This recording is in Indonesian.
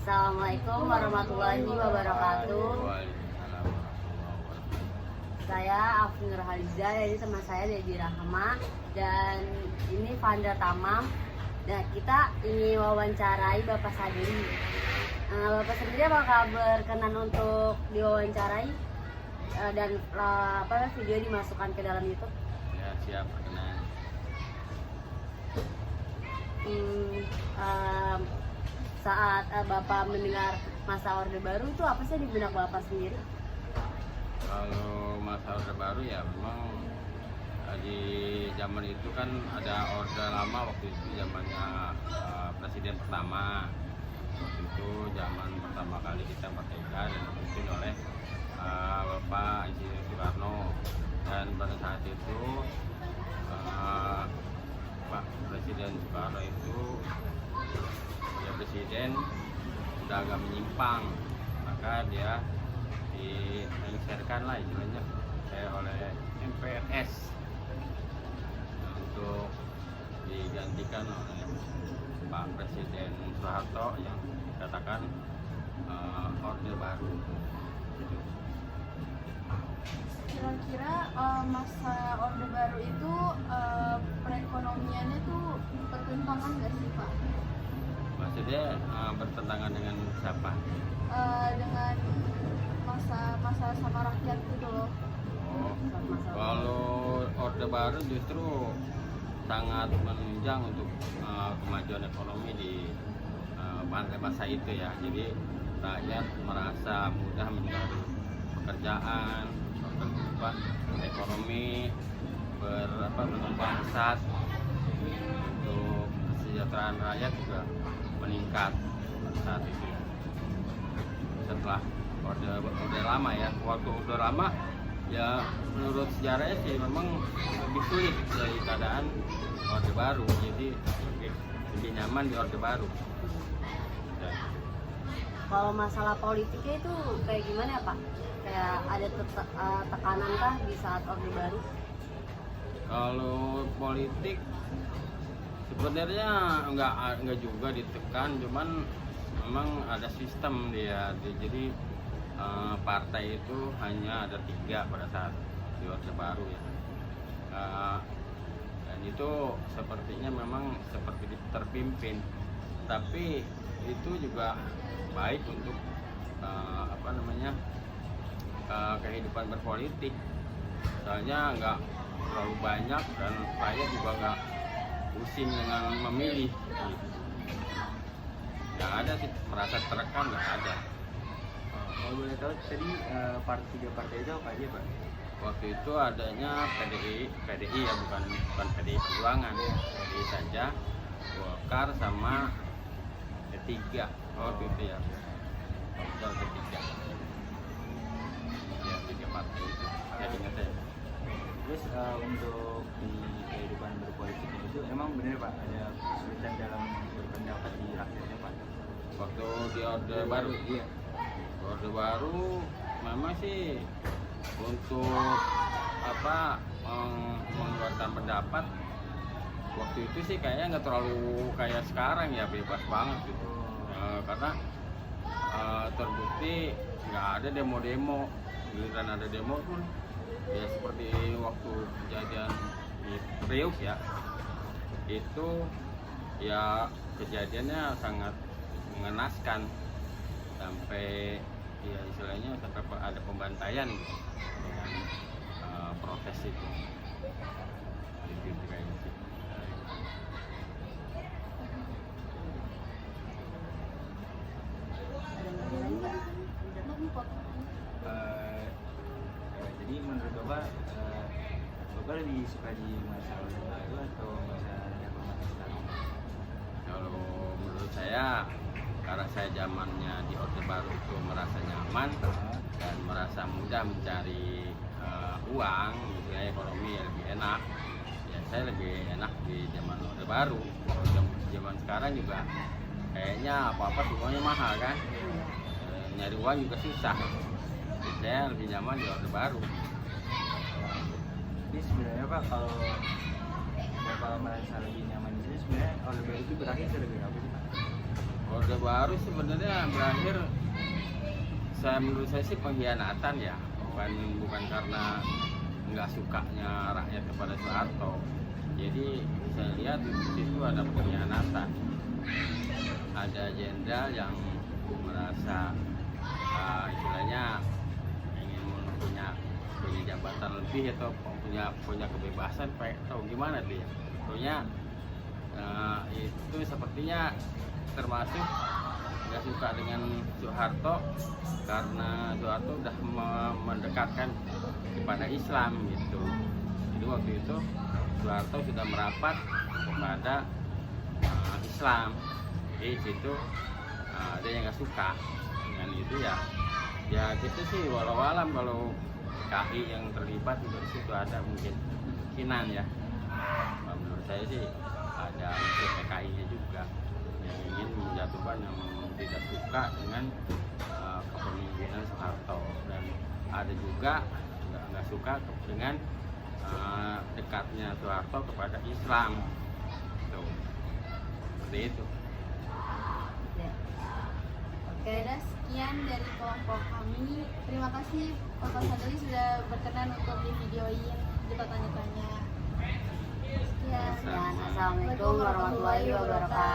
Assalamualaikum warahmatullahi wabarakatuh. Saya Afin Nurhaliza, jadi teman saya Dedi Rahma, dan ini Vandra Tamam. Dan kita ingin wawancarai Bapak Sadiri. Bapak sendiri apakah berkenan untuk diwawancarai dan video dimasukkan ke dalam YouTube? Ya, siap, berkenan. Saat Bapak mendengar masa Orde Baru itu apa sih di benak Bapak sendiri? Kalau masa Orde Baru ya memang di zaman itu kan ada Orde Lama, waktu itu zamannya Presiden pertama. Waktu itu zaman pertama kali kita merdeka dan dipimpin oleh Bapak Insinyur Soekarno, dan pada saat itu Pak Presiden Soekarno itu ya presiden udah agak menyimpang, maka dia dilengserkan lah istilahnya oleh MPRS untuk digantikan oleh Pak Presiden Soeharto yang dikatakan Orde Baru. Kira-kira masa Orde Baru itu perekonomiannya tuh bertentangan nggak sih Pak? Maksudnya bertentangan dengan siapa? Dengan masa sama rakyat gitu loh. Oh, kalau Orde Baru justru sangat menunjang untuk kemajuan ekonomi di masa itu ya. Jadi rakyat merasa mudah mencari pekerjaan, ekonomi berkembang pesat, untuk kesejahteraan rakyat juga meningkat pada saat itu. Setelah Orde Lama ya, waktu Orde Lama ya menurut sejarahnya sih memang lebih sulit dari keadaan Orde Baru, jadi lebih nyaman di Orde Baru. Kalau masalah politiknya itu kayak gimana ya Pak? Kayak ada tekanan kah di saat Orde Baru? Kalau politik sebenarnya enggak juga ditekan, cuman memang ada sistem dia. Jadi partai itu hanya ada 3 pada saat di Orde Baru ya. Dan itu sepertinya memang seperti terpimpin, tapi itu juga baik untuk kehidupan berpolitik, soalnya nggak terlalu banyak dan rakyat juga nggak pusing dengan memilih. Yang ada sih merasa terekam, nggak ada. Kalau boleh tahu tadi 3 partai itu apa aja Pak? Waktu itu adanya PDI ya, bukan PDI Perjuangan, PDI saja, Golkar sama P3 waktu itu ya. Golkar P3 ya, 3 partai itu jadi ingat saya. Terus untuk di kehidupan berpolitik itu emang benar Pak ada kesulitan dalam berpendapat di rakyatnya Pak? Waktu di Orde Baru, Iya. Orde Baru memang sih untuk mengeluarkan pendapat waktu itu sih kayaknya nggak terlalu kayak sekarang ya, bebas banget gitu. Karena terbukti nggak ada demo-demo, giliran ada demo pun ya seperti waktu kejadian di Priuk ya, itu ya kejadiannya sangat mengenaskan, sampai ya istilahnya sampai ada pembantaian gitu, dengan protes itu kayak gitu. Jadi menurut Bapak, Bapak lebih suka di masa Orde Baru atau masa reformasi sekarang? Kalau menurut saya, karena saya zamannya di Orde Baru itu merasa nyaman dan merasa mudah mencari uang, misalnya ekonomi yang lebih enak, ya saya lebih enak di zaman Orde Baru. Kalau zaman sekarang juga kayaknya apa-apa semuanya mahal kan, nyari uang juga susah. Jadi saya lebih nyaman di Orde Baru. Jadi sebenarnya Pak, kalau Bapak merasa lebih nyaman di sini, sebenarnya Orde Baru itu berakhir gara-gara apa sih Pak? Orde Baru sebenarnya berakhir, menurut saya sih pengkhianatan ya, bukan karena nggak sukanya rakyat kepada Soeharto. Jadi saya lihat di situ ada pengkhianatan, ada jenderal yang merasa istilahnya ingin punya jabatan lebih atau punya kebebasan, tahu gimana dia, pokoknya itu sepertinya termasuk nggak suka dengan Soeharto karena Soeharto udah mendekatkan kepada Islam gitu. Jadi waktu itu Soeharto sudah merapat kepada Islam. Jadi situ ada yang nggak suka dengan itu ya. Ya gitu sih, walau alam kalau KI yang terlibat juga di situ ada mungkin kemungkinan ya. Menurut saya sih ada unsur PKI-nya juga yang ingin menjatuhkan yang tidak suka dengan kepemimpinan Soeharto, dan ada juga nggak suka dengan dekatnya Soeharto kepada Islam. Tuh. Seperti itu. Oke, udah sekian dari kelompok kami. Terima kasih Bapak Sadili sudah berkenan untuk di videoin kita tanya-tanya. Sekian. Dan assalamualaikum warahmatullahi wabarakatuh.